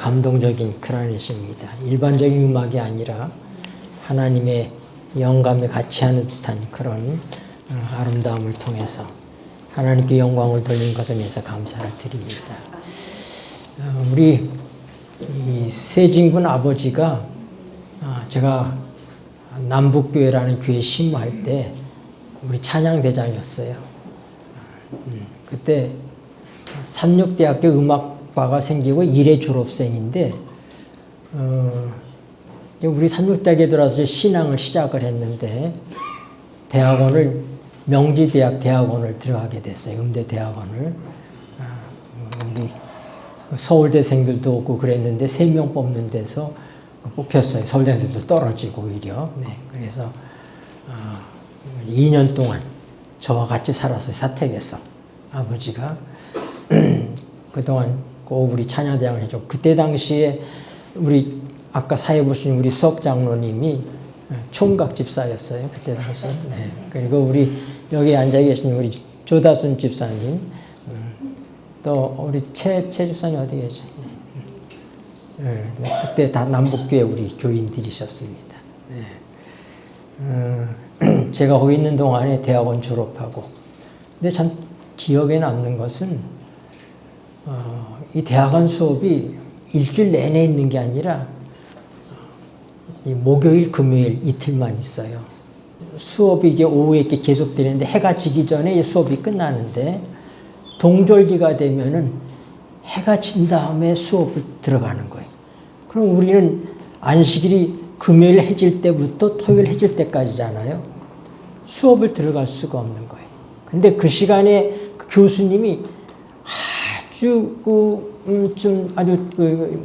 감동적인 클라리넷입니다. 일반적인 음악이 아니라 하나님의 영감에 같이 하는 듯한 그런 아름다움을 통해서 하나님께 영광을 돌린 것에 대해서 감사를 드립니다. 우리 이 세진군 아버지가 제가 남북교회라는 교회 심무할 때 우리 찬양대장이었어요. 그때 삼육대학교 음악과가 생기고 1회 졸업생인데 우리 삼육대학에 들어와서 신앙을 시작을 했는데 대학원을 명지대학 대학원을 들어가게 됐어요. 음대대학원을. 우리 서울대생들도 오고 그랬는데 3명 뽑는 데서 뽑혔어요. 서울대생들도 떨어지고 오히려. 네, 그래서 2년 동안 저와 같이 살았어요. 사택에서. 아버지가 그동안 꼭 우리 찬양대장을 해줘. 그때 당시에 우리 아까 사회 보신 우리 수석 장로님이 총각 집사였어요. 그때 당시에. 네. 그리고 우리 여기 앉아 계신 우리 조다순 집사님, 또 우리 최 집사님 어디 계셔? 네. 그때 다 남북교회 우리 교인들이셨습니다. 네. 제가 거기 있는 동안에 대학원 졸업하고, 근데 참 기억에 남는 것은 이 대학원 수업이 일주일 내내 있는 게 아니라 이 목요일, 금요일 이틀만 있어요. 수업이 이게 오후에 이렇게 계속되는데 해가 지기 전에 수업이 끝나는데 동절기가 되면은 해가 진 다음에 수업을 들어가는 거예요. 그럼 우리는 안식일이 금요일 해질 때부터 토요일 해질 때까지잖아요. 수업을 들어갈 수가 없는 거예요. 근데 그 시간에 그 교수님이 아주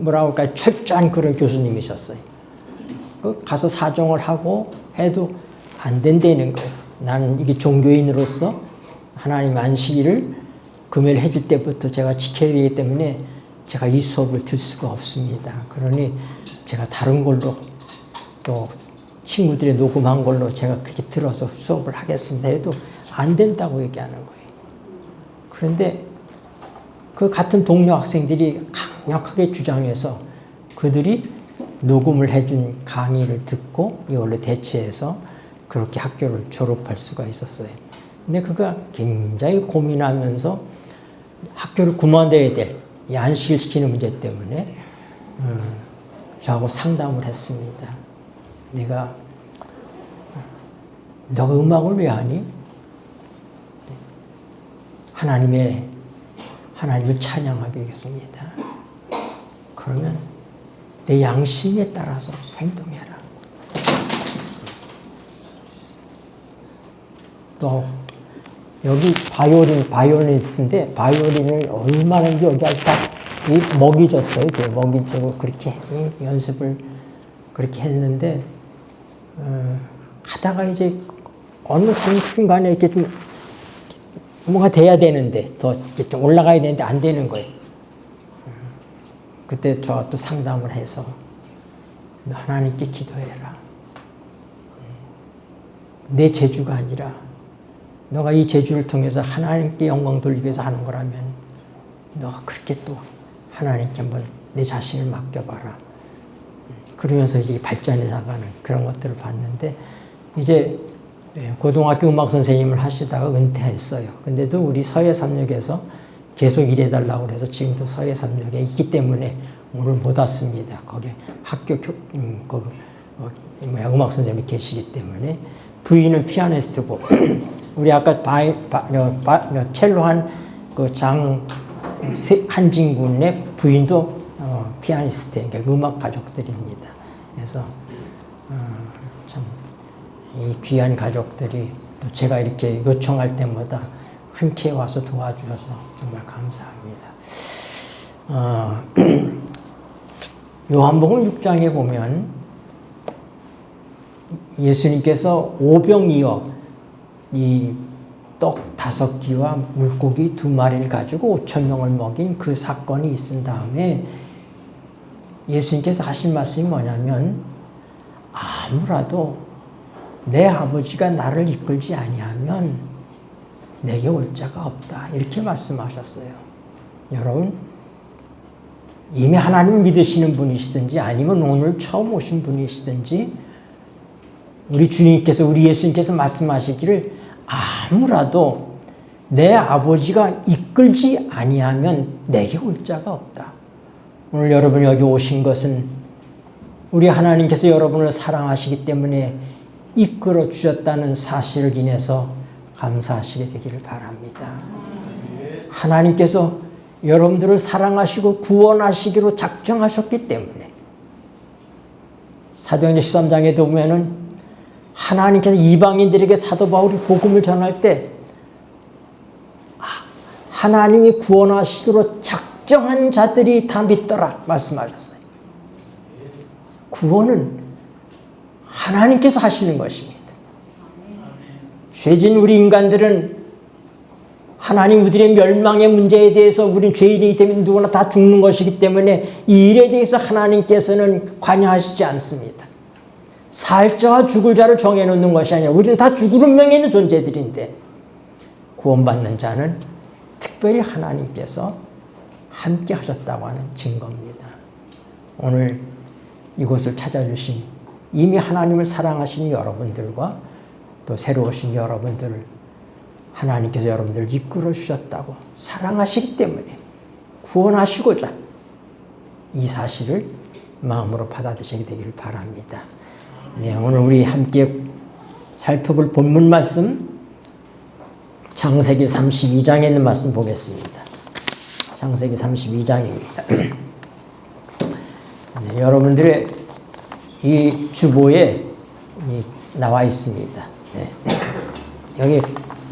뭐라 할까 철저한 그런 교수님이셨어요. 가서 사정을 하고 해도 안 된다는 거예요. 나는 이게 종교인으로서 하나님 안식일을 금요일 해줄 때부터 제가 지켜야 되기 때문에 제가 이 수업을 들 수가 없습니다. 그러니 제가 다른 걸로 또 친구들이 녹음한 걸로 제가 그렇게 들어서 수업을 하겠습니다 해도 안 된다고 얘기하는 거예요. 그런데 그 같은 동료 학생들이 강력하게 주장해서 그들이 녹음을 해준 강의를 듣고 이걸로 대체해서 그렇게 학교를 졸업할 수가 있었어요. 근데 그가 굉장히 고민하면서 학교를 그만둬야 될 이 안식일 시키는 문제 때문에 저하고 상담을 했습니다. 너가 음악을 왜 하니? 하나님을 찬양하기 위해서입니다. 그러면 내 양심에 따라서 행동해라. 또 여기 바이올리니스트인데 바이올린을 얼마나 여기가 딱 먹이 줬어요. 먹이 주고 그렇게 연습을 그렇게 했는데 하다가 이제 어느 순간에 이렇게 좀 뭐가 돼야 되는데 더 이렇게 좀 올라가야 되는데 안 되는 거예요. 그때 저와 또 상담을 해서 너 하나님께 기도해라. 내 재주가 아니라 너가 이 재주를 통해서 하나님께 영광 돌리기 위해서 하는 거라면 너가 그렇게 또 하나님께 한번 내 자신을 맡겨봐라. 그러면서 이제 발전해 나가는 그런 것들을 봤는데 이제 고등학교 음악 선생님을 하시다가 은퇴했어요. 근데도 우리 서해삼역에서 계속 일해달라고 해서 지금도 서해삼역에 있기 때문에 오늘 못 왔습니다. 거기 학교 음악 선생님이 계시기 때문에 부인은 피아니스트고 우리 아까 첼로 한 그 한진군의 부인도 피아니스트예요. 그러니까 음악 가족들입니다. 그래서 참 이 귀한 가족들이 또 제가 이렇게 요청할 때마다 흔쾌히 와서 도와주셔서 정말 감사합니다. 요한복음 6장에 보면 예수님께서 오병이어 이 떡 5끼와 물고기 2마리를 가지고 5,000명을 먹인 그 사건이 있은 다음에 예수님께서 하신 말씀이 뭐냐면 아무라도 내 아버지가 나를 이끌지 아니하면 내게 올 자가 없다. 이렇게 말씀하셨어요. 여러분 이미 하나님을 믿으시는 분이시든지 아니면 오늘 처음 오신 분이시든지 우리 주님께서 우리 예수님께서 말씀하시기를 아무라도 내 아버지가 이끌지 아니하면 내게 올 자가 없다. 오늘 여러분이 여기 오신 것은 우리 하나님께서 여러분을 사랑하시기 때문에 이끌어 주셨다는 사실을 인해서 감사하시게 되기를 바랍니다. 하나님께서 여러분들을 사랑하시고 구원하시기로 작정하셨기 때문에 사도행전 13장에도 보면은 하나님께서 이방인들에게 사도 바울이 복음을 전할 때 하나님이 구원하시기로 작정한 자들이 다 믿더라 말씀하셨어요. 구원은 하나님께서 하시는 것입니다. 죄진 우리 인간들은 하나님 우리의 멸망의 문제에 대해서 우리는 죄인이기 때문에 누구나 다 죽는 것이기 때문에 이 일에 대해서 하나님께서는 관여하시지 않습니다. 살 자와 죽을 자를 정해놓는 것이 아니라 우리는 다 죽을 운명에 있는 존재들인데 구원받는 자는 특별히 하나님께서 함께 하셨다고 하는 증거입니다. 오늘 이곳을 찾아주신 이미 하나님을 사랑하시는 여러분들과 또 새로 오신 여러분들을 하나님께서 여러분들을 이끌어 주셨다고 사랑하시기 때문에 구원하시고자 이 사실을 마음으로 받아들이게 되기를 바랍니다. 네, 오늘 우리 함께 살펴볼 본문 말씀 창세기 32장에 있는 말씀 보겠습니다. 창세기 32장입니다. 네, 여러분들의 이 주보에 나와 있습니다. 네. 여기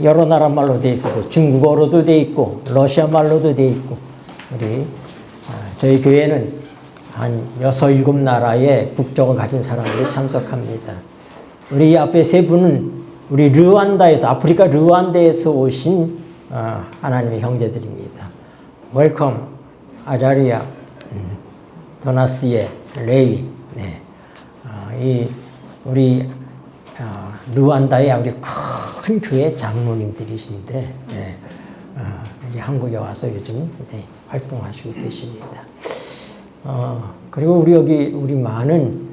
여러 나라 말로 되어 있어서 중국어로도 되어 있고 러시아 말로도 되어 있고 우리 저희 교회는 한 6, 7나라의 국적을 가진 사람들이 참석합니다. 우리 앞에 세 분은 우리 르완다에서 아프리카 르완다에서 오신 하나님의 형제들입니다. 웰컴 아자리아 도나스예 레이 네. 이 우리 르완다의 우리 큰 교회 장로님들이신데 네. 한국에 와서 요즘 네, 활동하시고 계십니다. 그리고 우리 많은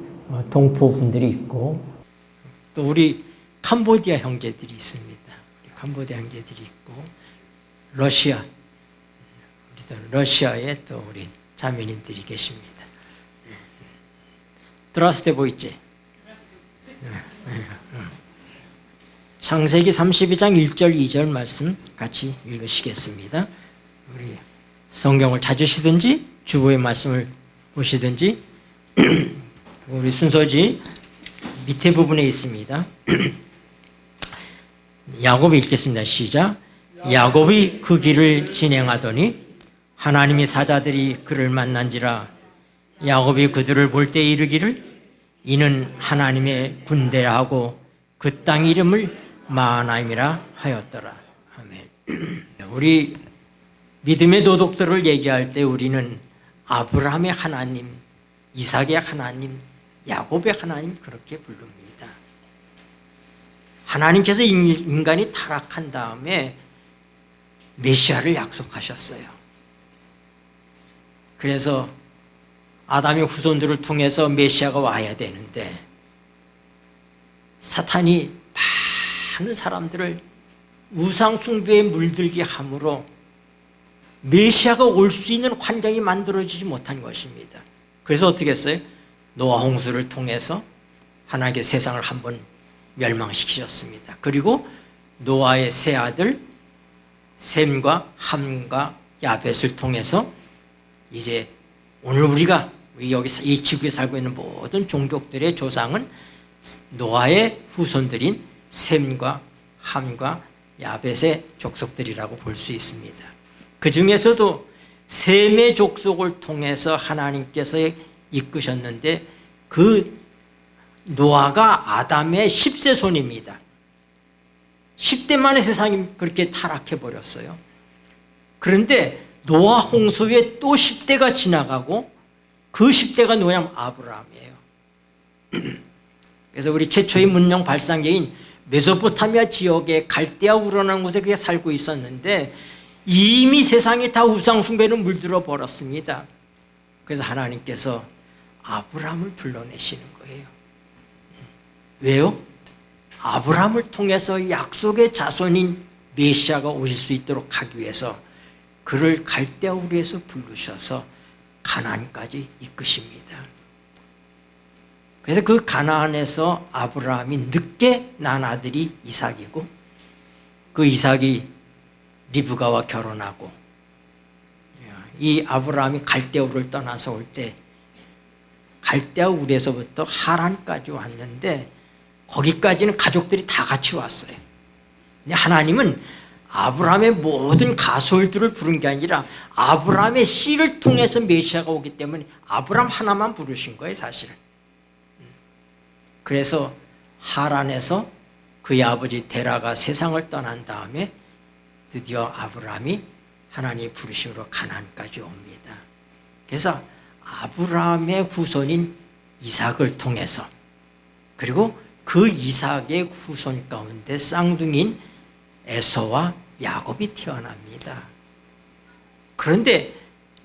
동포 분들이 있고 또 우리 캄보디아 형제들이 있습니다. 우리 캄보디아 형제들이 있고 러시아에 또 우리 자매님들이 계십니다. 드라스테 보이지? 창세기 32장 1절 2절 말씀 같이 읽으시겠습니다. 우리 성경을 찾으시든지 주보의 말씀을 보시든지 우리 순서지 밑에 부분에 있습니다. 야곱이 읽겠습니다. 시작. 야곱이 그 길을 진행하더니 하나님의 사자들이 그를 만난지라. 야곱이 그들을 볼 때 이르기를 이는 하나님의 군대라 하고 그 땅 이름을 마하나임이라 하였더라. 아멘. 우리 믿음의 도덕들을 얘기할 때 우리는 아브라함의 하나님, 이삭의 하나님, 야곱의 하나님 그렇게 부릅니다. 하나님께서 인간이 타락한 다음에 메시아를 약속하셨어요. 그래서 아담의 후손들을 통해서 메시아가 와야 되는데 사탄이 많은 사람들을 우상 숭배에 물들게 함으로 메시아가 올 수 있는 환경이 만들어지지 못한 것입니다. 그래서 어떻게 했어요? 노아 홍수를 통해서 하나님께 세상을 한번 멸망시키셨습니다. 그리고 노아의 세 아들 셈과 함과 야벳을 통해서 이제 오늘 우리가 여기 이 지구에 살고 있는 모든 종족들의 조상은 노아의 후손들인 셈과 함과 야벳의 족속들이라고 볼 수 있습니다. 그 중에서도 셈의 족속을 통해서 하나님께서 이끄셨는데 그 노아가 아담의 10세 손입니다. 10대 만에 세상이 그렇게 타락해버렸어요. 그런데 노아 홍수 후에 또 10대가 지나가고 그 10대가 누구냐면 아브라함이에요. 그래서 우리 최초의 문명 발상계인 메소포타미아 지역에 갈대아 우르라는 곳에 그게 살고 있었는데 이미 세상이 다 우상숭배로 물들어 버렸습니다. 그래서 하나님께서 아브라함을 불러내시는 거예요. 왜요? 아브라함을 통해서 약속의 자손인 메시아가 오실 수 있도록 하기 위해서 그를 갈대아 우르에서 부르셔서 가나안까지 이끄십니다. 그래서 그 가나안에서 아브라함이 늦게 난 아들이 이삭이고, 그 이삭이 리브가와 결혼하고, 이 아브라함이 갈대아 우르를 떠나서 올 때 갈대아 우르에서부터 하란까지 왔는데, 거기까지는 가족들이 다 같이 왔어요. 근데 하나님은 아브라함의 모든 가솔들을 부른 게 아니라 아브라함의 씨를 통해서 메시아가 오기 때문에 아브라함 하나만 부르신 거예요, 사실은. 그래서 하란에서 그의 아버지 데라가 세상을 떠난 다음에 드디어 아브라함이 하나님의 부르심으로 가나안까지 옵니다. 그래서 아브라함의 후손인 이삭을 통해서, 그리고 그 이삭의 후손 가운데 쌍둥이인 에서와 야곱이 태어납니다. 그런데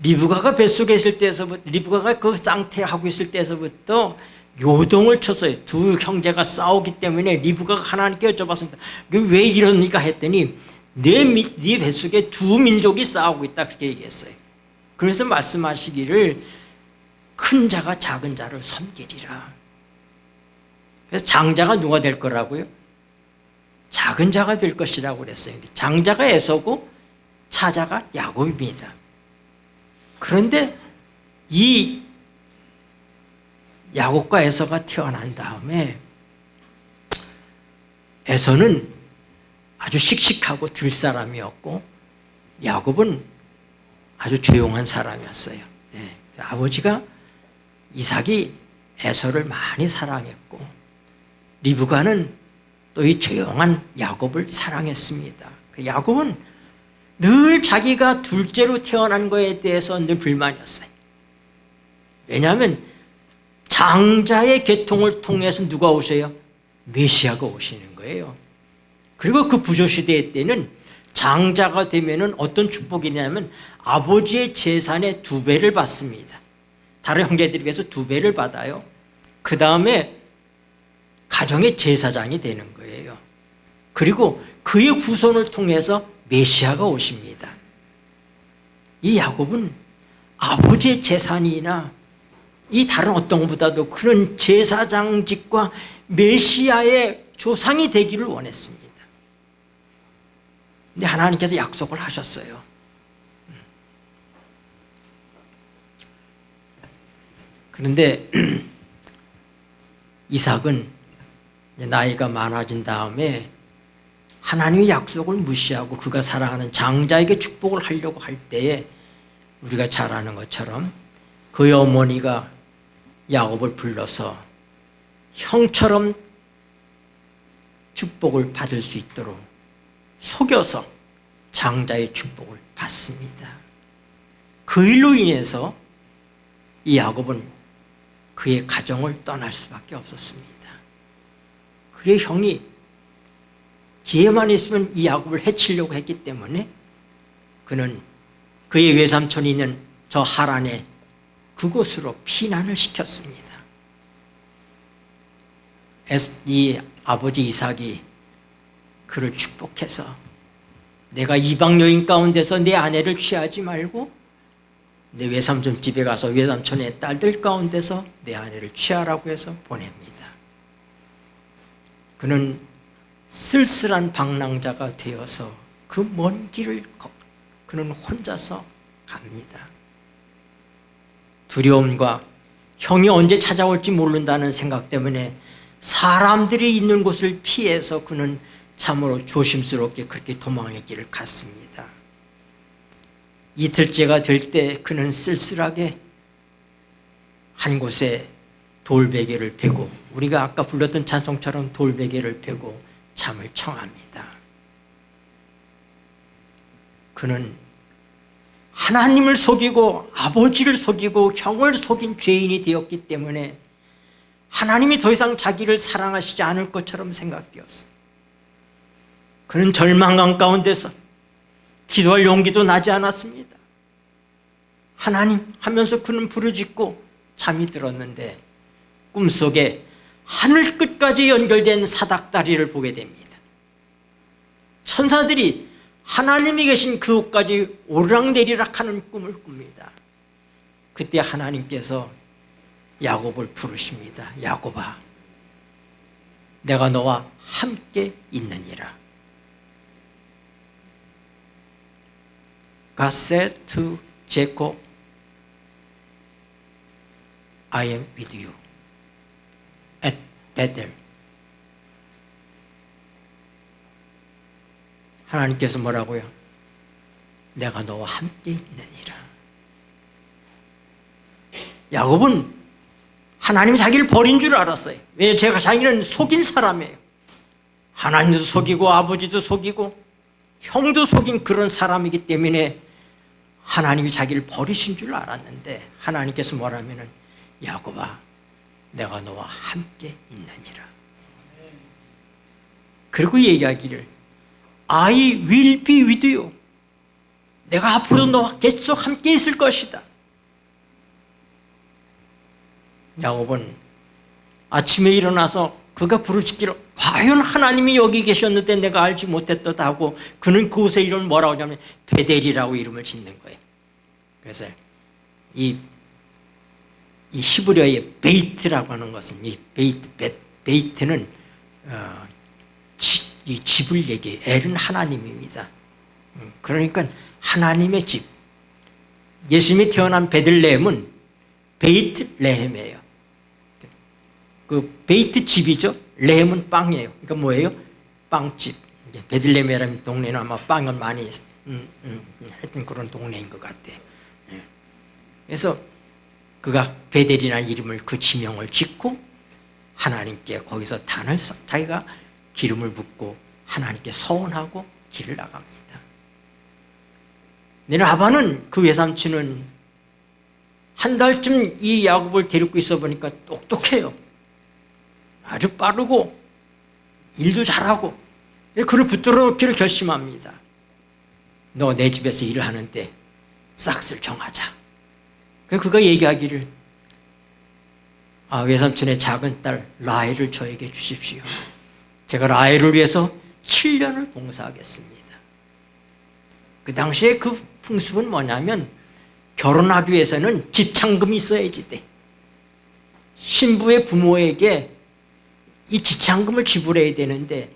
리브가가 뱃속에 있을 때서부터, 리브가가 그 상태하고 있을 때서부터 요동을 쳤어요. 두 형제가 싸우기 때문에 리브가가 하나님께 여쭤봤습니다. 왜 이러니까 했더니 네 뱃속에 두 민족이 싸우고 있다, 그렇게 얘기했어요. 그래서 말씀하시기를 큰 자가 작은 자를 섬기리라. 그래서 장자가 누가 될 거라고요? 작은 자가 될 것이라고 그랬어요. 장자가 에서고 차자가 야곱입니다. 그런데 이 야곱과 에서가 태어난 다음에 에서는 아주 씩씩하고 들 사람이었고 야곱은 아주 조용한 사람이었어요. 네. 아버지가 이삭이 에서를 많이 사랑했고 리브가는 또 이 조용한 야곱을 사랑했습니다. 야곱은 늘 자기가 둘째로 태어난 것에 대해서 늘 불만이었어요. 왜냐하면 장자의 계통을 통해서 누가 오셔요? 메시아가 오시는 거예요. 그리고 그 부조시대 때는 장자가 되면은 어떤 축복이냐면 아버지의 재산의 2배를 받습니다. 다른 형제들에 비해서 2배를 받아요. 그 다음에 가정의 제사장이 되는 거예요. 그리고 그의 후손을 통해서 메시아가 오십니다. 이 야곱은 아버지의 재산이나 이 다른 어떤 것보다도 그런 제사장직과 메시아의 조상이 되기를 원했습니다. 근데 하나님께서 약속을 하셨어요. 그런데 이삭은 나이가 많아진 다음에 하나님의 약속을 무시하고 그가 사랑하는 장자에게 축복을 하려고 할 때에 우리가 잘 아는 것처럼 그의 어머니가 야곱을 불러서 형처럼 축복을 받을 수 있도록 속여서 장자의 축복을 받습니다. 그 일로 인해서 이 야곱은 그의 가정을 떠날 수밖에 없었습니다. 그의 형이 기회만 있으면 이 야곱을 해치려고 했기 때문에 그는 그의 외삼촌이 있는 저 하란에 그곳으로 피난을 시켰습니다. 이 아버지 이삭이 그를 축복해서 내가 이방 여인 가운데서 내 아내를 취하지 말고 내 외삼촌 집에 가서 외삼촌의 딸들 가운데서 내 아내를 취하라고 해서 보냅니다. 그는 쓸쓸한 방랑자가 되어서 그 먼 길을 그는 혼자서 갑니다. 두려움과 형이 언제 찾아올지 모른다는 생각 때문에 사람들이 있는 곳을 피해서 그는 참으로 조심스럽게 그렇게 도망의 길을 갔습니다. 이틀째가 될 때 그는 쓸쓸하게 한 곳에 돌베개를 베고, 우리가 아까 불렀던 찬송처럼 돌베개를 베고 잠을 청합니다. 그는 하나님을 속이고 아버지를 속이고 형을 속인 죄인이 되었기 때문에 하나님이 더 이상 자기를 사랑하시지 않을 것처럼 생각되었어요. 그는 절망감 가운데서 기도할 용기도 나지 않았습니다. 하나님 하면서 그는 부르짖고 잠이 들었는데 꿈속에 하늘 끝까지 연결된 사닥다리를 보게 됩니다. 천사들이 하나님이 계신 그곳까지 오르락내리락 하는 꿈을 꿉니다. 그때 하나님께서 야곱을 부르십니다. 야곱아, 내가 너와 함께 있느니라. God said to Jacob, I am with you at Bethel. 하나님께서 뭐라고요? 내가 너와 함께 있느니라. 야곱은 하나님이 자기를 버린 줄 알았어요. 왜? 제가 자기는 속인 사람이에요. 하나님도 속이고 아버지도 속이고 형도 속인 그런 사람이기 때문에 하나님이 자기를 버리신 줄 알았는데 하나님께서 뭐라면은 야곱아, 내가 너와 함께 있느니라. 그리고 얘기하기를 I will be with you. 내가 앞으로도 너와 계속 함께 있을 것이다. 야곱은 아침에 일어나서 그가 부르짖기를 과연 하나님이 여기 계셨는데 내가 알지 못했다 하고 그는 그곳에 이름을 뭐라고 하냐면 베델이라고 이름을 짓는 거예요. 그래서 이 히브리어의 베이트라고 하는 것은 이 베이트는 이 집을 얘기해요. 엘은 하나님입니다. 그러니까 하나님의 집. 예수님이 태어난 베들레헴은 베이트레헴이에요. 그 베이트 집이죠. 레헴은 빵이에요. 그러니까 뭐예요? 빵집. 베들레헴이라는 동네는 아마 빵을 많이 했던 그런 동네인 것 같아요. 그래서 그가 베델이라는 이름을 그 지명을 짓고 하나님께 거기서 단을 자기가 기름을 붓고 하나님께 서원하고 길을 나갑니다. 내 라반은 그 외삼촌은 한 달쯤 이 야곱을 데리고 있어 보니까 똑똑해요. 아주 빠르고 일도 잘하고 그를 붙들어 놓기를 결심합니다. 너 내 집에서 일을 하는데 싹쓸 정하자. 그가 얘기하기를 외삼촌의 작은 딸 라헬을 저에게 주십시오. 제가 라헬을 위해서 7년을 봉사하겠습니다. 그 당시에 그 풍습은 뭐냐면 결혼하기 위해서는 집창금이 있어야지 돼. 신부의 부모에게 이 집창금을 지불해야 되는데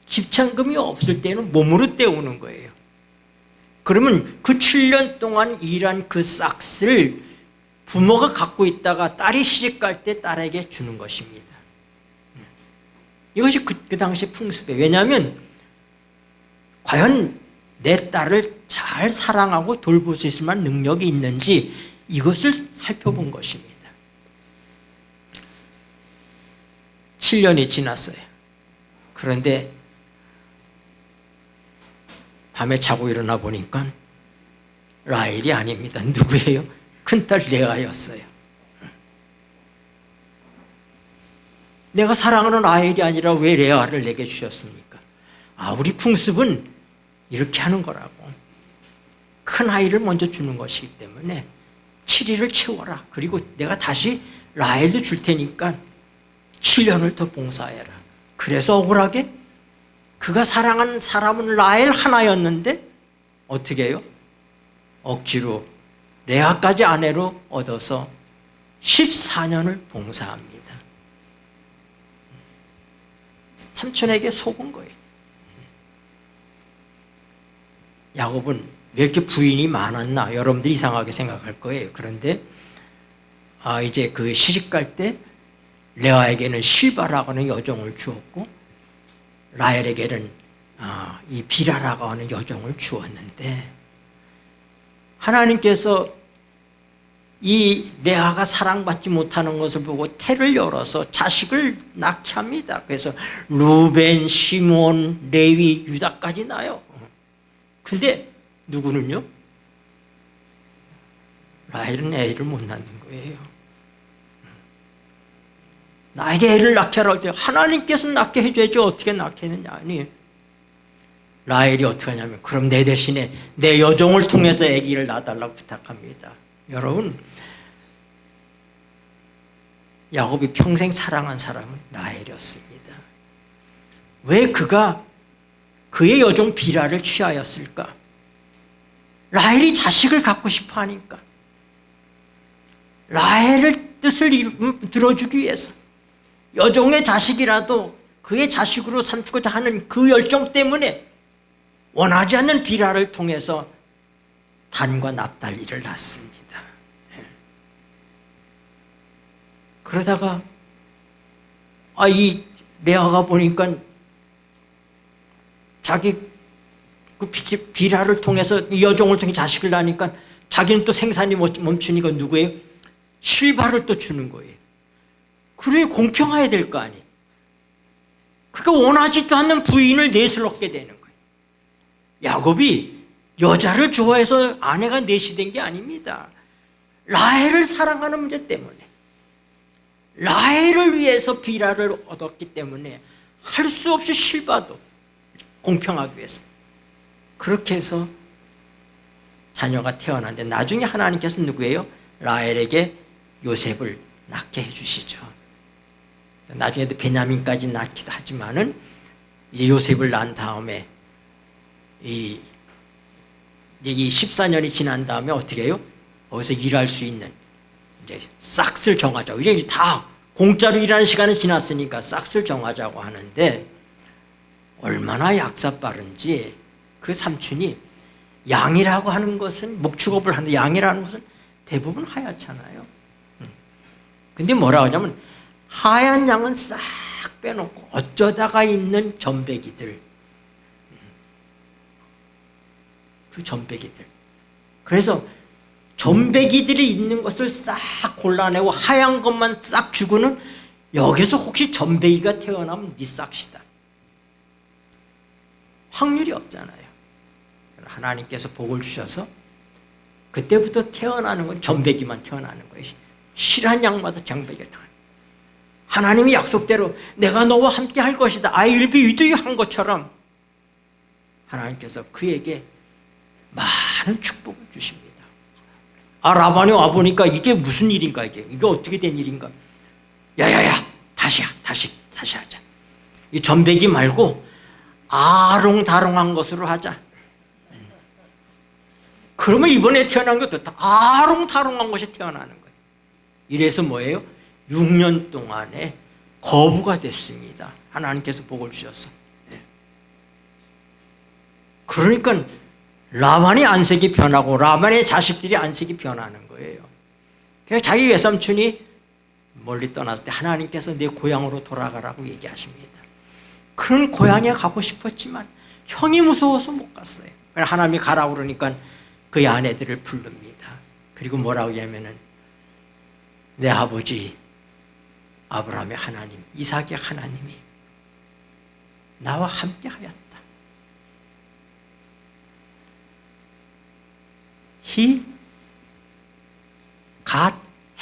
집창금이 없을 때는 몸으로 떼우는 거예요. 그러면 그 7년 동안 일한 그 싹스를 부모가 갖고 있다가 딸이 시집갈 때 딸에게 주는 것입니다. 이것이 그 당시 풍습이에요. 왜냐하면 과연 내 딸을 잘 사랑하고 돌볼 수 있을 만한 능력이 있는지 이것을 살펴본 것입니다. 7년이 지났어요. 그런데 밤에 자고 일어나 보니까 라헬이 아닙니다. 누구예요? 큰딸 레아였어요. 내가 사랑하는 라헬이 아니라 왜 레아를 내게 주셨습니까? 우리 풍습은 이렇게 하는 거라고. 큰 아이를 먼저 주는 것이기 때문에 7일을 채워라. 그리고 내가 다시 라헬도 줄 테니까 7년을 더 봉사해라. 그래서 억울하게 그가 사랑한 사람은 라헬 하나였는데 어떻게 해요? 억지로 레아까지 아내로 얻어서 14년을 봉사합니다. 삼촌에게 속은 거예요. 야곱은 왜 이렇게 부인이 많았나? 여러분들이 이상하게 생각할 거예요. 그런데 이제 그 시집갈 때 레아에게는 실바라고 하는 여종을 주었고 라헬에게는 이 비라라고 하는 여종을 주었는데 하나님께서 이 레아가 사랑받지 못하는 것을 보고 태를 열어서 자식을 낳게 합니다. 그래서 루벤, 시몬, 레위, 유다까지 나요. 근데 누구는요? 라헬은 애를 못 낳는 거예요. 나에게 애를 낳게 하라고 할 때 하나님께서 낳게 해줘야지 어떻게 낳게 했느냐. 아니, 라헬이 어떻게 하냐면 그럼 내 대신에 내 여종을 통해서 아기를 낳아달라고 부탁합니다. 여러분, 야곱이 평생 사랑한 사람은 라헬이었습니다. 왜 그가 그의 여종 비라를 취하였을까? 라헬이 자식을 갖고 싶어 하니까, 라헬의 뜻을 들어주기 위해서 여종의 자식이라도 그의 자식으로 삼고자 하는 그 열정 때문에 원하지 않는 비라를 통해서 단과 납달리를 낳습니다. 그러다가 이 레아가 보니까 자기 그 비라를 통해서 이 여종을 통해 자식을 낳으니까 자기는 또 생산이 멈추니까 누구예요? 실바를 또 주는 거예요. 그래 공평해야 될 거 아니에요. 그가 원하지도 않는 부인을 넷을 얻게 되는 거예요. 야곱이 여자를 좋아해서 아내가 넷이 된 게 아닙니다. 라헬을 사랑하는 문제 때문에, 라헬을 위해서 비라를 얻었기 때문에 할 수 없이 실바도 공평하기 위해서 그렇게 해서 자녀가 태어났는데, 나중에 하나님께서 누구예요? 라헬에게 요셉을 낳게 해주시죠. 나중에도 베냐민까지 낳기도 하지만은 이제 요셉을 낳은 다음에 이 14년이 지난 다음에 어떻게 해요? 거기서 일할 수 있는 이제 싹스를 정하자고. 이제 다 공짜로 일하는 시간이 지났으니까 싹스를 정하자고 하는데, 얼마나 약사 빠른지 그 삼촌이, 양이라고 하는 것은 목축업을 하는데 양이라는 것은 대부분 하얗잖아요. 근데 뭐라고 하냐면 하얀 양은 싹 빼놓고 어쩌다가 있는 점배기들, 그 점배기들, 그래서 점배기들이 있는 것을 싹 골라내고 하얀 것만 싹 주고는, 여기서 혹시 점배기가 태어나면 네 싹이다. 확률이 없잖아요. 하나님께서 복을 주셔서 그때부터 태어나는 건 점배기만 태어나는 거예요. 실한 양마다 점배기가 태어나는 거예요. 하나님이 약속대로 내가 너와 함께 할 것이다, I will be with you 한 것처럼 하나님께서 그에게 많은 축복을 주십니다. 라반이 와보니까 이게 무슨 일인가, 이게 어떻게 된 일인가. 야야야, 다시 하자. 이 점배기 말고 아롱다롱한 것으로 하자. 그러면 이번에 태어난 것도 다 아롱다롱한 것이 태어나는 거예요. 이래서 뭐예요? 6년 동안에 거부가 됐습니다. 하나님께서 복을 주셔서. 그러니까 라반이 안색이 변하고 라반의 자식들이 안색이 변하는 거예요. 그래서 자기 외삼촌이 멀리 떠났을 때 하나님께서 내 고향으로 돌아가라고 얘기하십니다. 그런 고향에 가고 싶었지만 형이 무서워서 못 갔어요. 하나님이 가라고 그러니까 그의 아내들을 부릅니다. 그리고 뭐라고 하냐면은, 내 아버지 아브라함의 하나님, 이삭의 하나님이 나와 함께 하였다. He God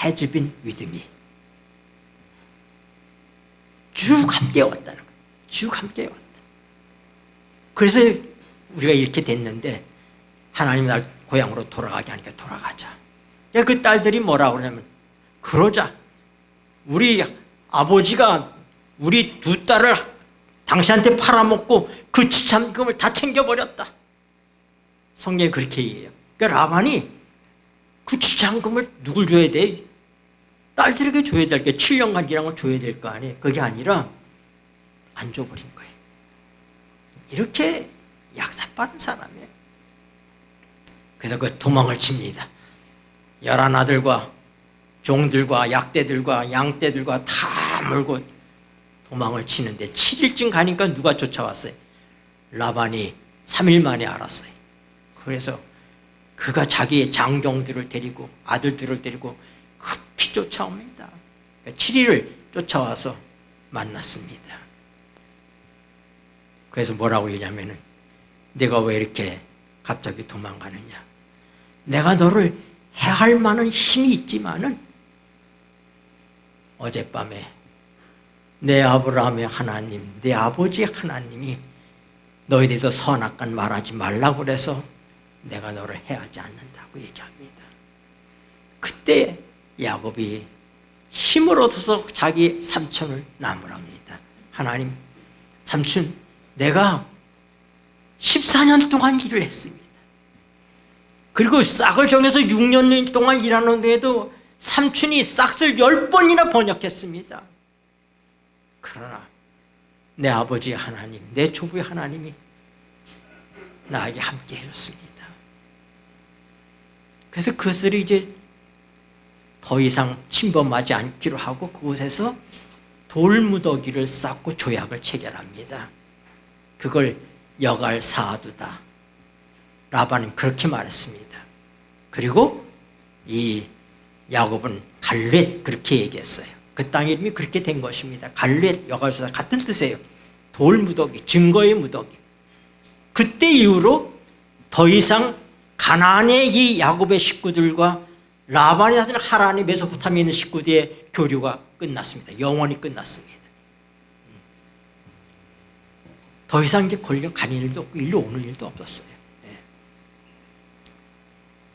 has been with me. 쭉 함께 왔다는 거예요. 쭉 함께 왔다. 그래서 우리가 이렇게 됐는데, 하나님이 날 고향으로 돌아가게 하니까 돌아가자. 그 딸들이 뭐라고 그러냐면, 그러자. 우리 아버지가 우리 두 딸을 당신한테 팔아먹고 그 지참금을 다 챙겨버렸다. 성경에 그렇게 얘기해요. 그러니까 라반이 그 지참금을 누굴 줘야 돼? 딸들에게 줘야 될 게 7년간 일한 걸 줘야 될 거 아니에요. 그게 아니라 안 줘버린 거예요. 이렇게 약사빠른 사람이에요. 그래서 그 도망을 칩니다. 11아들과 종들과 약대들과 양떼들과 다 몰고 도망을 치는데 7일쯤 가니까 누가 쫓아왔어요? 라반이 3일 만에 알았어요. 그래서 그가 자기의 장종들을 데리고 아들들을 데리고 급히 쫓아옵니다. 7일을 쫓아와서 만났습니다. 그래서 뭐라고 얘기하면은, 내가 왜 이렇게 갑자기 도망가느냐. 내가 너를 해할 만한 힘이 있지만은 어젯밤에 내 아브라함의 하나님, 내 아버지의 하나님이 너에 대해서 선악간 말하지 말라고 그래서 내가 너를 해하지 않는다고 얘기합니다. 그때 야곱이 힘을 얻어서 자기 삼촌을 나무랍니다. 하나님, 삼촌, 내가 14년 동안 일을 했습니다. 그리고 싹을 정해서 6년 동안 일하는데도 삼촌이 싹을 10번이나 번역했습니다. 그러나 내 아버지 하나님, 내 조부의 하나님이 나에게 함께 해줬습니다. 그래서 그것을 이제 더 이상 침범하지 않기로 하고 그곳에서 돌무더기를 쌓고 조약을 체결합니다. 그걸 여갈사두다. 라반은 그렇게 말했습니다. 그리고 이 야곱은 갈렛 그렇게 얘기했어요. 그 땅 이름이 그렇게 된 것입니다. 갈렛, 여갈사두다 같은 뜻이에요. 돌무더기, 증거의 무더기. 그때 이후로 더 이상 가나안의 이 야곱의 식구들과 라반의 아들 하란의 메소포타미아에 있는 식구들의 교류가 끝났습니다. 영원히 끝났습니다. 더 이상 이제 걸려 가는 일도 없고 일로 오는 일도 없었어요. 네.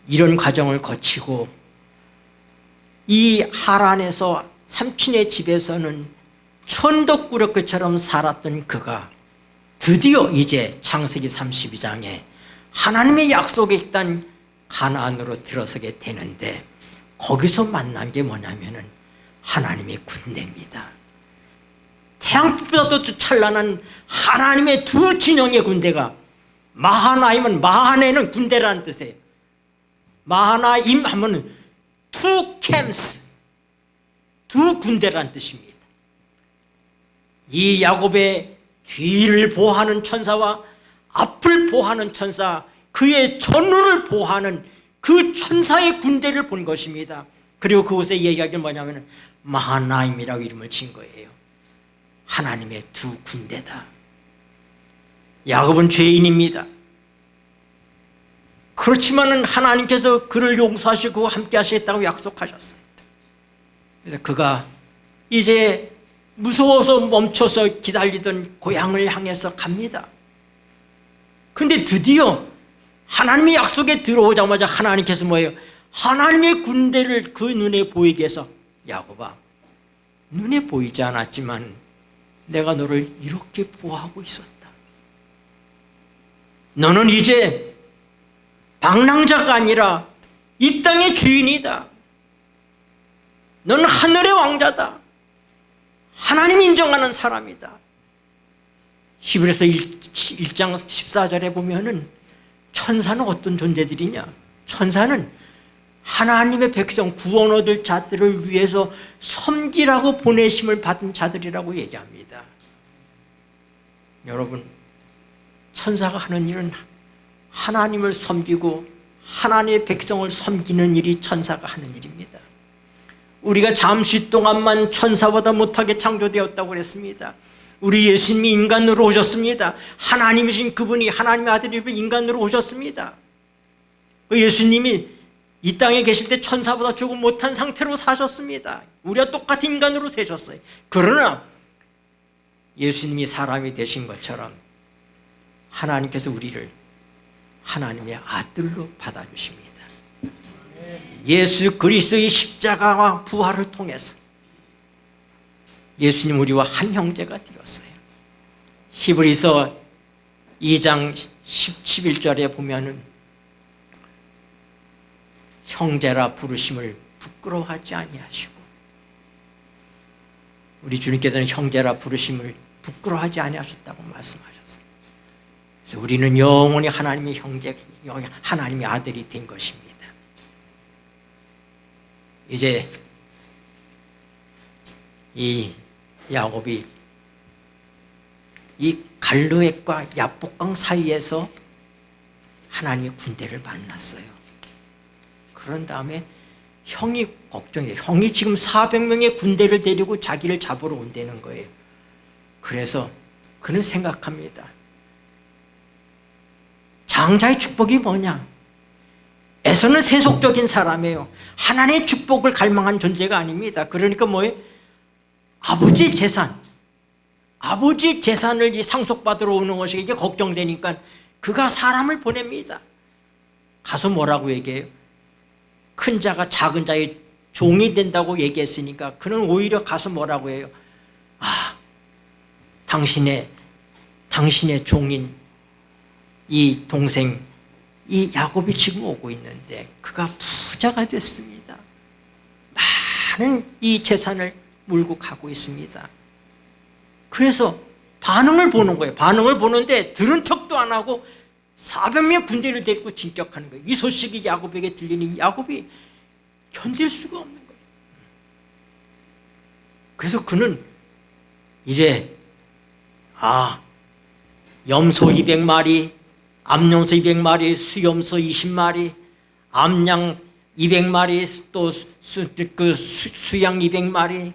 이런 과정을 거치고 이 하란에서 삼촌의 집에서는 천덕꾸러기처럼 살았던 그가 드디어 이제 창세기 32장에 하나님의 약속에 있던 가나안으로 들어서게 되는데 거기서 만난 게 뭐냐면은 하나님의 군대입니다. 태양빛보다도 찬란한 하나님의 두 진영의 군대가 마하나임은 마하네는 군대라는 뜻이에요. 마하나임 하면은 two camps, 두 군대라는 뜻입니다. 이 야곱의 뒤를 보호하는 천사와 앞을 보호하는 천사, 그의 전우를 보호하는 그 천사의 군대를 본 것입니다. 그리고 그곳에 얘기하기는 뭐냐면 마하나임이라고 이름을 진 거예요. 하나님의 두 군대다. 야곱은 죄인입니다. 그렇지만 하나님께서 그를 용서하시고 함께 하시겠다고 약속하셨어요. 그래서 그가 이제 무서워서 멈춰서 기다리던 고향을 향해서 갑니다. 근데 드디어 하나님의 약속에 들어오자마자 하나님께서 뭐예요? 하나님의 군대를 그 눈에 보이게 해서 야곱아, 눈에 보이지 않았지만 내가 너를 이렇게 보호하고 있었다. 너는 이제 방랑자가 아니라 이 땅의 주인이다. 너는 하늘의 왕자다. 하나님 인정하는 사람이다. 히브리서 1장 14절에 보면은 천사는 어떤 존재들이냐? 천사는 하나님의 백성 구원 얻을 자들을 위해서 섬기라고 보내심을 받은 자들이라고 얘기합니다. 여러분, 천사가 하는 일은 하나님을 섬기고 하나님의 백성을 섬기는 일이 천사가 하는 일입니다. 우리가 잠시 동안만 천사보다 못하게 창조되었다고 그랬습니다. 우리 예수님이 인간으로 오셨습니다. 하나님이신 그분이 하나님의 아들이 인간으로 오셨습니다. 예수님이 이 땅에 계실 때 천사보다 조금 못한 상태로 사셨습니다. 우리와 똑같은 인간으로 되셨어요. 그러나 예수님이 사람이 되신 것처럼 하나님께서 우리를 하나님의 아들로 받아주십니다. 예수 그리스도의 십자가와 부활을 통해서 예수님 우리와 한 형제가 되었어요. 히브리서 2장 11절에 보면은 형제라 부르심을 부끄러워하지 아니하시고, 우리 주님께서는 형제라 부르심을 부끄러워하지 아니하셨다고 말씀하셨어요. 그래서 우리는 영원히 하나님의 형제, 하나님의 아들이 된 것입니다. 이제 이 야곱이 이 갈르액과 야복강 사이에서 하나님의 군대를 만났어요. 그런 다음에 형이 걱정해요. 형이 지금 400명의 군대를 데리고 자기를 잡으러 온다는 거예요. 그래서 그는 생각합니다. 장자의 축복이 뭐냐? 에서는 세속적인 사람이에요. 하나님의 축복을 갈망한 존재가 아닙니다. 그러니까 뭐예요? 아버지의 재산, 아버지의 재산을 상속받으러 오는 것이 이게 걱정되니까 그가 사람을 보냅니다. 가서 뭐라고 얘기해요? 큰 자가 작은 자의 종이 된다고 얘기했으니까 그는 오히려 가서 뭐라고 해요? 당신의 종인 이 동생 이 야곱이 지금 오고 있는데 그가 부자가 됐습니다. 많은 이 재산을 물고 가고 있습니다. 그래서 반응을 보는 거예요. 반응을 보는데 들은 척도 안 하고 400명의 군대를 데리고 진격하는 거예요. 이 소식이 야곱에게 들리니 야곱이 견딜 수가 없는 거예요. 그래서 그는 이제 염소 200마리, 암염소 200마리, 수염소 20마리, 암양 200마리, 또 수양 200마리,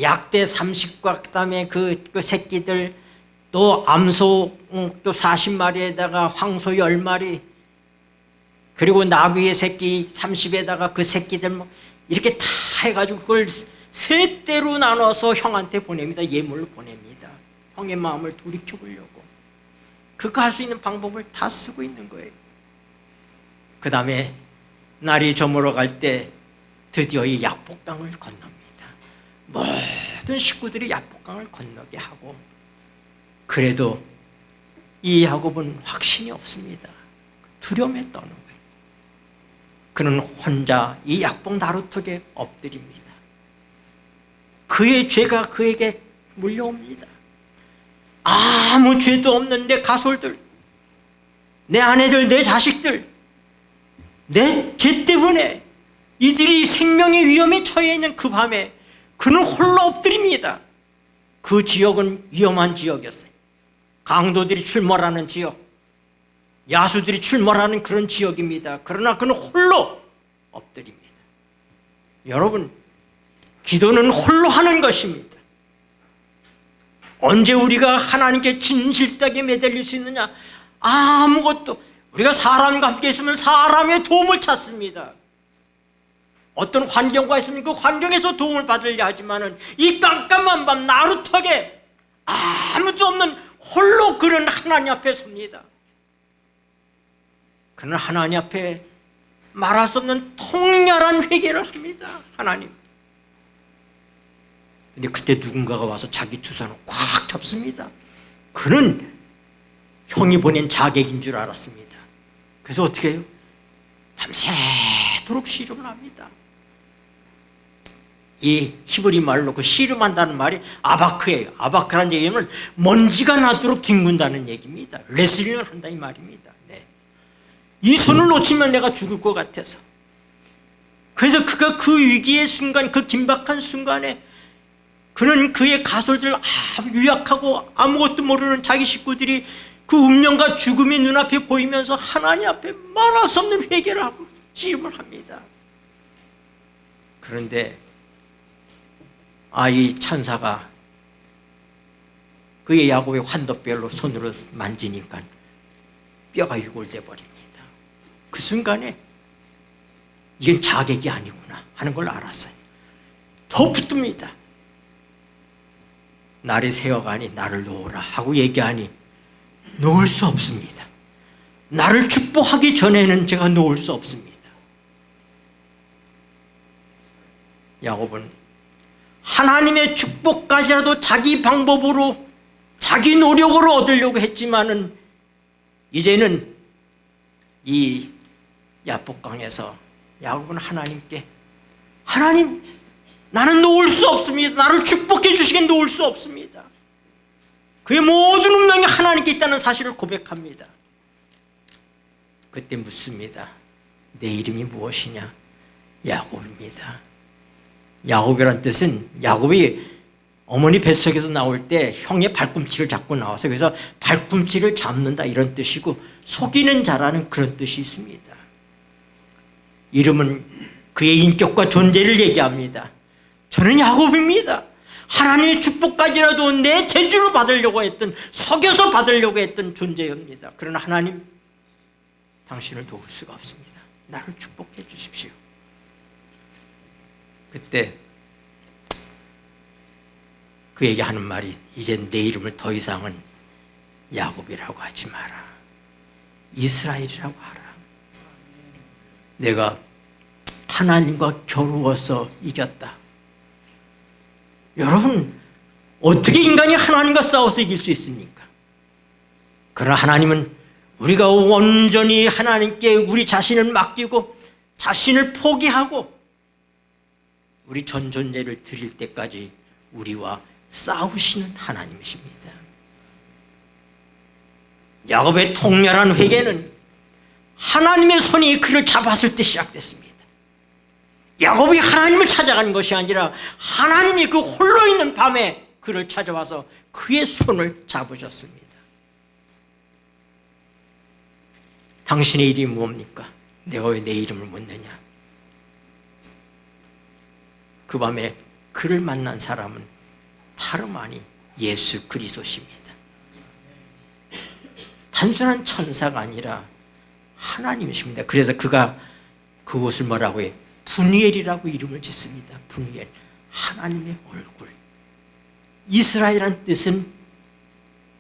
약대 30과 그다음에 그 새끼들, 또 암소 또 40마리에다가 황소 10마리, 그리고 나귀의 새끼 30에다가 그 새끼들 이렇게 다 해가지고 그걸 세 대로 나눠서 형한테 보냅니다. 예물로 보냅니다. 형의 마음을 돌이켜보려고. 그가 할 수 있는 방법을 다 쓰고 있는 거예요. 그 다음에 날이 저물어 갈 때 드디어 이 약복강을 건넙니다. 모든 식구들이 약복강을 건너게 하고, 그래도 이 야곱은 확신이 없습니다. 두려움에 떠는 거예요. 그는 혼자 이 약복 나루턱에 엎드립니다. 그의 죄가 그에게 물려옵니다. 아무 죄도 없는 내 가솔들, 내 아내들, 내 자식들, 내 죄 때문에 이들이 생명의 위험에 처해 있는 그 밤에 그는 홀로 엎드립니다. 그 지역은 위험한 지역이었어요. 강도들이 출몰하는 지역, 야수들이 출몰하는 그런 지역입니다. 그러나 그는 홀로 엎드립니다. 여러분, 기도는 홀로 하는 것입니다. 언제 우리가 하나님께 진실되게 매달릴 수 있느냐? 아무것도. 우리가 사람과 함께 있으면 사람의 도움을 찾습니다. 어떤 환경과 있으면 그 환경에서 도움을 받으려 하지만은 이 깜깜한 밤 나루턱에 아무도 없는 홀로 그는 하나님 앞에 섭니다. 그는 하나님 앞에 말할 수 없는 통렬한 회개를 합니다. 하나님. 근데 그때 누군가가 와서 자기 두 손을 꽉 잡습니다. 그는 형이 보낸 자객인 줄 알았습니다. 그래서 어떻게 해요? 밤새도록 씨름을 합니다. 이 히브리 말로 그 씨름한다는 말이 아바크예요. 아바크라는 얘기는 먼지가 나도록 뒹군다는 얘기입니다. 레슬링을 한다 이 말입니다. 네. 이 손을 놓치면 내가 죽을 것 같아서. 그래서 그가 그 위기의 순간, 그 긴박한 순간에 그는 그의 가솔들 유약하고 아무것도 모르는 자기 식구들이 그 운명과 죽음이 눈앞에 보이면서 하나님 앞에 말할 수 없는 회개를 하고 씨름을 합니다. 그런데 이 천사가 그의 야곱의 환도뼈로 손으로 만지니까 뼈가 유골돼 버립니다. 그 순간에 이건 자객이 아니구나 하는 걸 알았어요. 더 붙듭니다. 날이 새어가니 나를 놓으라 하고 얘기하니 놓을 수 없습니다. 나를 축복하기 전에는 제가 놓을 수 없습니다. 야곱은 하나님의 축복까지라도 자기 방법으로 자기 노력으로 얻으려고 했지만은 이제는 이 야복강에서 야곱은 하나님께 하나님, 나는 놓을 수 없습니다. 나를 축복해 주시기엔 놓을 수 없습니다. 그의 모든 운명이 하나님께 있다는 사실을 고백합니다. 그때 묻습니다. 내 이름이 무엇이냐? 야곱입니다. 야곱이란 뜻은 야곱이 어머니 뱃속에서 나올 때 형의 발꿈치를 잡고 나와서 그래서 발꿈치를 잡는다 이런 뜻이고 속이는 자라는 그런 뜻이 있습니다. 이름은 그의 인격과 존재를 얘기합니다. 저는 야곱입니다. 하나님의 축복까지라도 내 재주로 받으려고 했던, 속여서 받으려고 했던 존재입니다. 그러나 하나님, 당신을 도울 수가 없습니다. 나를 축복해 주십시오. 그때 그에게 하는 말이 이제 내 이름을 더 이상은 야곱이라고 하지 마라. 이스라엘이라고 하라. 내가 하나님과 겨루어서 이겼다. 여러분, 어떻게 인간이 하나님과 싸워서 이길 수 있습니까? 그러나 하나님은 우리가 온전히 하나님께 우리 자신을 맡기고 자신을 포기하고 우리 전 존재를 드릴 때까지 우리와 싸우시는 하나님이십니다. 야곱의 통렬한 회개는 하나님의 손이 그를 잡았을 때 시작됐습니다. 야곱이 하나님을 찾아가는 것이 아니라 하나님이 그 홀로 있는 밤에 그를 찾아와서 그의 손을 잡으셨습니다. 당신의 이름이 뭡니까? 내가 왜 내 이름을 묻느냐? 그 밤에 그를 만난 사람은 다름 아닌 예수 그리스도십니다. 단순한 천사가 아니라 하나님이십니다. 그래서 그가 그곳을 뭐라고 해요? 분이엘이라고 이름을 짓습니다. 분이엘, 하나님의 얼굴. 이스라엘이라는 뜻은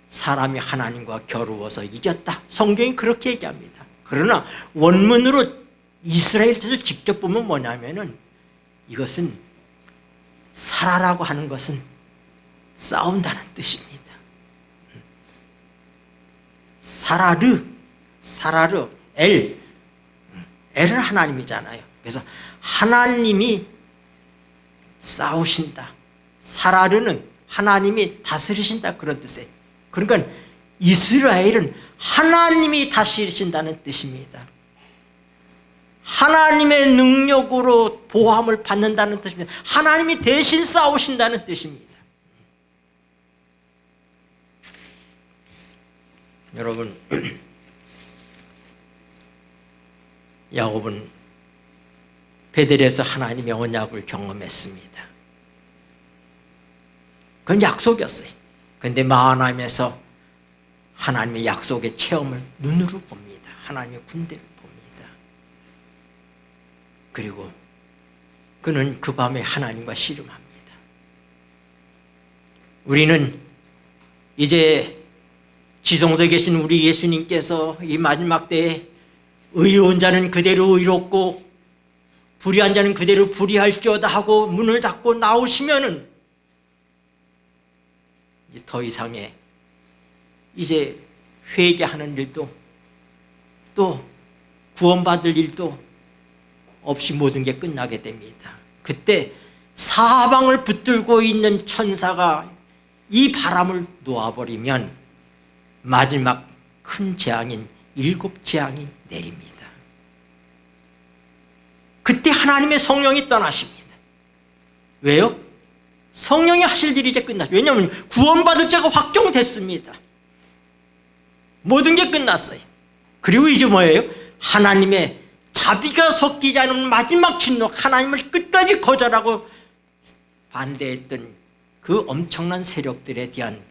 사람이 하나님과 겨루어서 이겼다. 성경이 그렇게 얘기합니다. 그러나 원문으로 이스라엘 뜻을 직접 보면 뭐냐면은 이것은 살아라고 하는 것은 싸운다는 뜻입니다. 사라르, 엘은 하나님이잖아요. 그래서 하나님이 싸우신다. 사라르는 하나님이 다스리신다, 그런 뜻이에요. 그러니까 이스라엘은 하나님이 다스리신다는 뜻입니다. 하나님의 능력으로 보호함을 받는다는 뜻입니다. 하나님이 대신 싸우신다는 뜻입니다. 여러분, 야곱은 베델에서 하나님의 언약을 경험했습니다. 그건 약속이었어요. 그런데 마하나임에서 하나님의 약속의 체험을 눈으로 봅니다. 하나님의 군대를 봅니다. 그리고 그는 그 밤에 하나님과 씨름합니다. 우리는 이제 지성소에 계신 우리 예수님께서 이 마지막 때에 의로운 자는 그대로 의롭고 불의한 자는 그대로 불의할지어다 하고 문을 닫고 나오시면은 이제 더 이상의 이제 회개하는 일도 또 구원받을 일도 없이 모든 게 끝나게 됩니다. 그때 사방을 붙들고 있는 천사가 이 바람을 놓아버리면 마지막 큰 재앙인 7재앙이 내립니다. 그때 하나님의 성령이 떠나십니다. 왜요? 성령이 하실 일이 이제 끝났어요. 왜냐하면 구원받을 자가 확정됐습니다. 모든 게 끝났어요. 그리고 이제 뭐예요? 하나님의 자비가 섞이지 않은 마지막 진노, 하나님을 끝까지 거절하고 반대했던 그 엄청난 세력들에 대한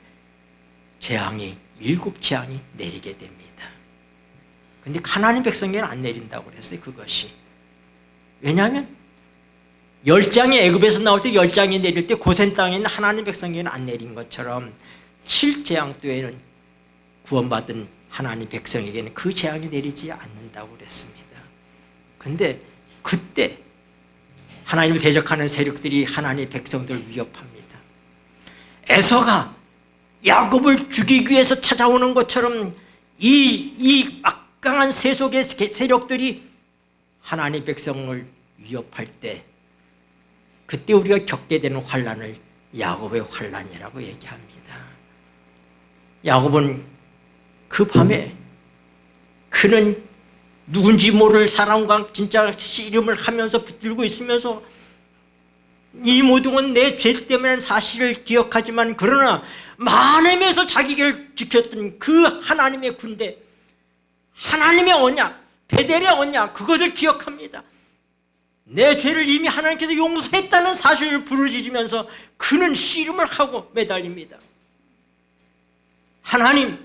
재앙이 7재앙이 내리게 됩니다. 그런데 가나안 백성에게는 안 내린다고 그랬어요. 그것이 왜냐하면 10장이 애굽에서 나올 때 10장이 내릴 때 고센 땅에 있는 하나님 백성에게는 안 내린 것처럼 7재앙 때에는 구원받은 하나님 백성에게는 그 재앙이 내리지 않는다고 그랬습니다. 그런데 그때 하나님을 대적하는 세력들이 하나님 백성들을 위협합니다. 에서가 야곱을 죽이기 위해서 찾아오는 것처럼 이 막강한 세속의 세력들이 하나님 백성을 위협할 때 그때 우리가 겪게 되는 환난을 야곱의 환난이라고 얘기합니다. 야곱은 그 밤에 그는 누군지 모를 사람과 진짜 씨름을 하면서 붙들고 있으면서 이 모든 건 내 죄 때문에 사실을 기억하지만 그러나 마하나임에서 자기를 지켰던 그 하나님의 군대, 하나님의 언약, 베델의 언약, 그것을 기억합니다. 내 죄를 이미 하나님께서 용서했다는 사실을 부르짖으면서 그는 씨름을 하고 매달립니다. 하나님,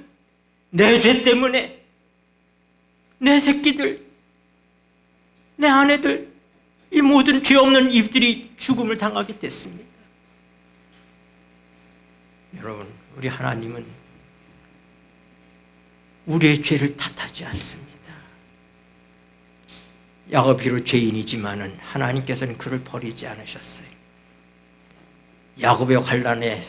내 죄 때문에 내 새끼들, 내 아내들, 이 모든 죄 없는 이들이 죽음을 당하게 됐습니다. 여러분, 우리 하나님은 우리의 죄를 탓하지 않습니다. 야곱이 비록 죄인이지만은 하나님께서는 그를 버리지 않으셨어요. 야곱의 환난에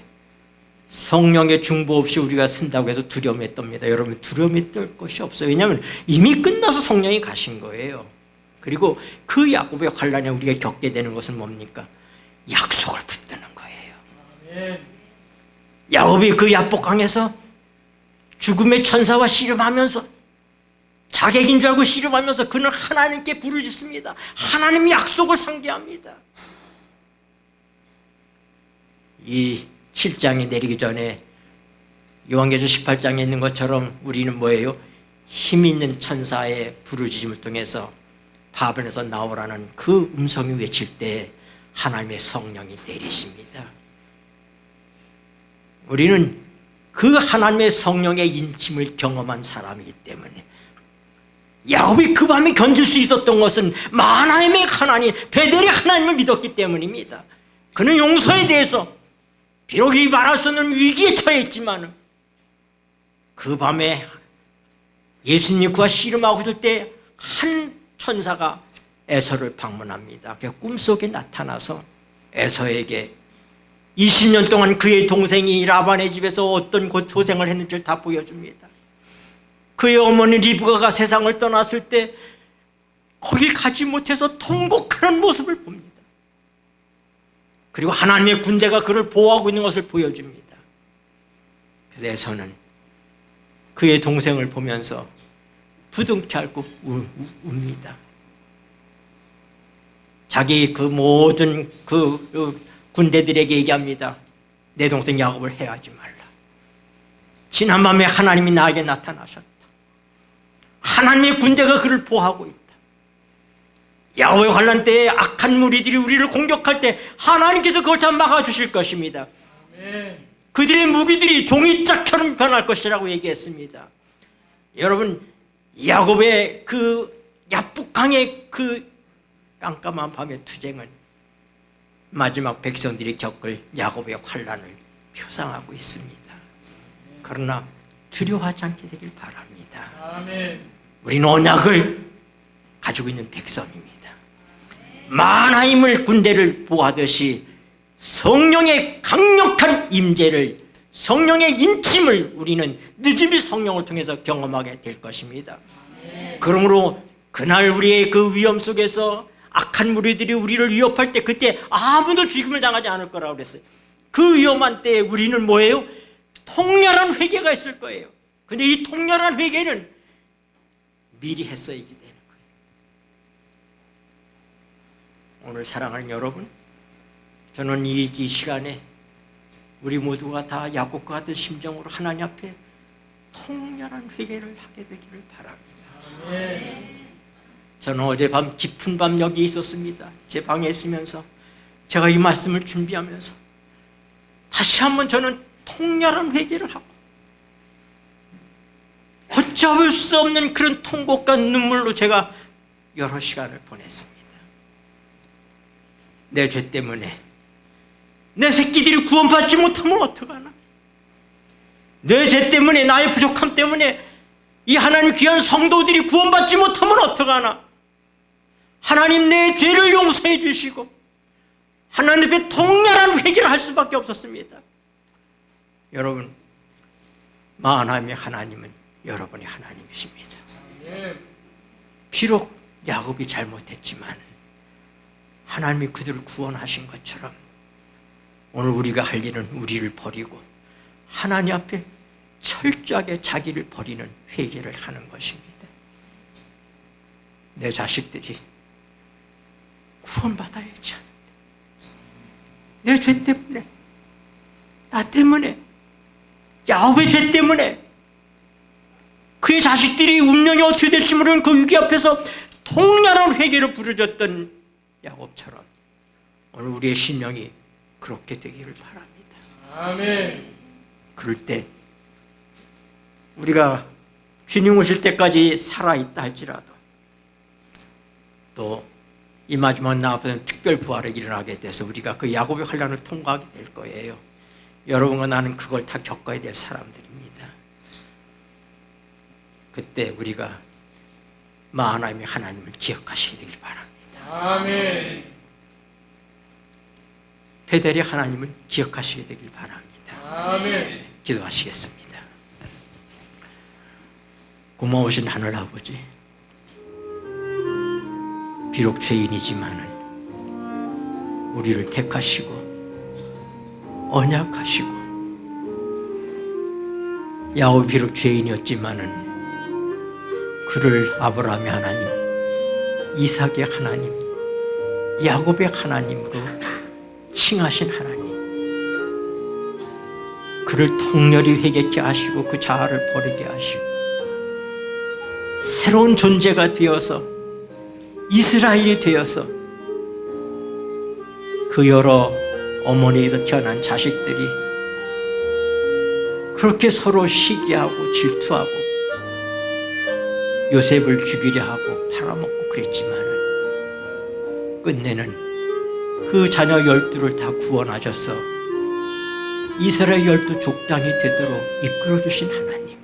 성령의 중보 없이 우리가 쓴다고 해서 두려움에 떱니다. 여러분, 두려움에 떨 것이 없어요. 왜냐하면 이미 끝나서 성령이 가신 거예요. 그리고 그 야곱의 환난에 우리가 겪게 되는 것은 뭡니까? 약속을 붙드는 거예요. 야곱이 그 야복강에서 죽음의 천사와 씨름하면서 자객인 줄 알고 씨름하면서 그는 하나님께 부르짖습니다. 하나님 약속을 상기합니다. 이 7장이 내리기 전에 요한계시록 18장에 있는 것처럼 우리는 뭐예요? 힘 있는 천사의 부르짖음을 통해서 바벨에서 나오라는 그 음성이 외칠 때 하나님의 성령이 내리십니다. 우리는 그 하나님의 성령의 인침을 경험한 사람이기 때문에 야곱이 그 밤에 견딜 수 있었던 것은 마하나임의 하나님, 베델의 하나님을 믿었기 때문입니다. 그는 용서에 대해서 비록 이 말할 수 없는 위기에 처해 있지만 그 밤에 예수님과 씨름하고 있을 때 한 천사가 에서를 방문합니다. 꿈속에 나타나서 에서에게 20년 동안 그의 동생이 라반의 집에서 어떤 고생을 했는지를 다 보여줍니다. 그의 어머니 리브가가 세상을 떠났을 때 거길 가지 못해서 통곡하는 모습을 봅니다. 그리고 하나님의 군대가 그를 보호하고 있는 것을 보여줍니다. 그래서 에서는 그의 동생을 보면서 부둥켜 안고 웁니다. 자기 그 모든 그 군대들에게 얘기합니다. 내 동생 야곱을 해하지 말라. 지난밤에 하나님이 나에게 나타나셨다. 하나님의 군대가 그를 보호하고 있다. 야곱의 환난 때에 악한 무리들이 우리를 공격할 때 하나님께서 그걸 다 막아주실 것입니다. 그들의 무기들이 종이짝처럼 변할 것이라고 얘기했습니다. 여러분, 야곱의 그 야복강의 그 깜깜한 밤의 투쟁은 마지막 백성들이 겪을 야곱의 환난을 표상하고 있습니다. 그러나 두려워하지 않게 되길 바랍니다. 아멘. 우리는 언약을 가지고 있는 백성입니다. 마하나임을 군대를 보호하듯이 성령의 강력한 임재를, 성령의 인침을 우리는 늦음이 성령을 통해서 경험하게 될 것입니다. 그러므로 그날 우리의 그 위험 속에서 악한 무리들이 우리를 위협할 때 그때 아무도 죽임을 당하지 않을 거라고 그랬어요. 그 위험한 때에 우리는 뭐예요? 통렬한 회개가 있을 거예요. 근데 이 통렬한 회개는 미리 했어야지 되는 거예요. 오늘 사랑하는 여러분, 저는 이 시간에 우리 모두가 다 야곱과 같은 심정으로 하나님 앞에 통렬한 회개를 하게 되기를 바랍니다. 저는 어젯밤 깊은 밤 여기 있었습니다. 제 방에 있으면서 제가 이 말씀을 준비하면서 다시 한번 저는 통렬한 회개를 하고 걷잡을 수 없는 그런 통곡과 눈물로 제가 여러 시간을 보냈습니다. 내 죄 때문에 내 새끼들이 구원받지 못하면 어떡하나? 내 죄 때문에, 나의 부족함 때문에 이 하나님 귀한 성도들이 구원받지 못하면 어떡하나? 하나님, 내 죄를 용서해 주시고 하나님 앞에 통렬한 회개를 할 수밖에 없었습니다. 여러분, 마하나임의 하나님은 여러분의 하나님이십니다. 비록 야곱이 잘못했지만 하나님이 그들을 구원하신 것처럼 오늘 우리가 할 일은 우리를 버리고 하나님 앞에 철저하게 자기를 버리는 회개를 하는 것입니다. 내 자식들이 구원받아야지 않는데 내 죄 때문에, 나 때문에, 야곱의 죄 때문에 그의 자식들이 운명이 어떻게 될지 모르는 그 위기 앞에서 통렬한 회개를 부르짖던 야곱처럼 오늘 우리의 심령이 그렇게 되기를 바랍니다. 아멘. 그럴 때 우리가 주님 오실 때까지 살아있다 할지라도 또 이 마지막 날 앞에는 특별 부활이 일어나게 돼서 우리가 그 야곱의 환난을 통과하게 될 거예요. 여러분과 나는 그걸 다 겪어야 될 사람들입니다. 그때 우리가 마하나임의 하나님을 기억하시게 되길 바랍니다. 아멘. 베델의 하나님을 기억하시게 되길 바랍니다. 아멘. 기도하시겠습니다. 고마우신 하늘 아버지, 비록 죄인이지만은 우리를 택하시고 언약하시고, 야곱이 비록 죄인이었지만은 그를 아브라함의 하나님, 이삭의 하나님, 야곱의 하나님으로 칭하신 하나님, 그를 통렬히 회개케 하시고 그 자아를 버리게 하시고 새로운 존재가 되어서 이스라엘이 되어서 그 여러 어머니에서 태어난 자식들이 그렇게 서로 시기하고 질투하고 요셉을 죽이려 하고 팔아먹고 그랬지만은 끝내는 그 자녀 12를 다 구원하셔서 이스라엘 12 족장이 되도록 이끌어주신 하나님,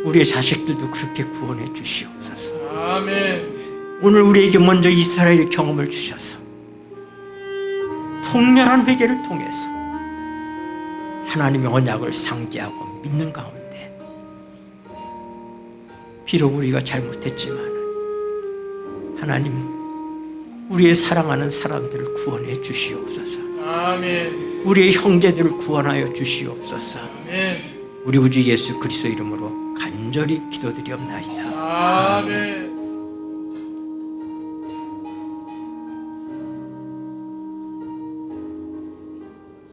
우리의 자식들도 그렇게 구원해 주시옵소서. 아멘. 오늘 우리에게 먼저 이스라엘의 경험을 주셔서 통렬한 회개를 통해서 하나님의 언약을 상기하고 믿는 가운데, 비록 우리가 잘못했지만 하나님, 우리의 사랑하는 사람들을 구원해 주시옵소서. 아멘. 우리의 형제들을 구원하여 주시옵소서. 아멘. 우리 구주 예수 그리스도 이름으로 간절히 기도드리옵나이다. 아멘.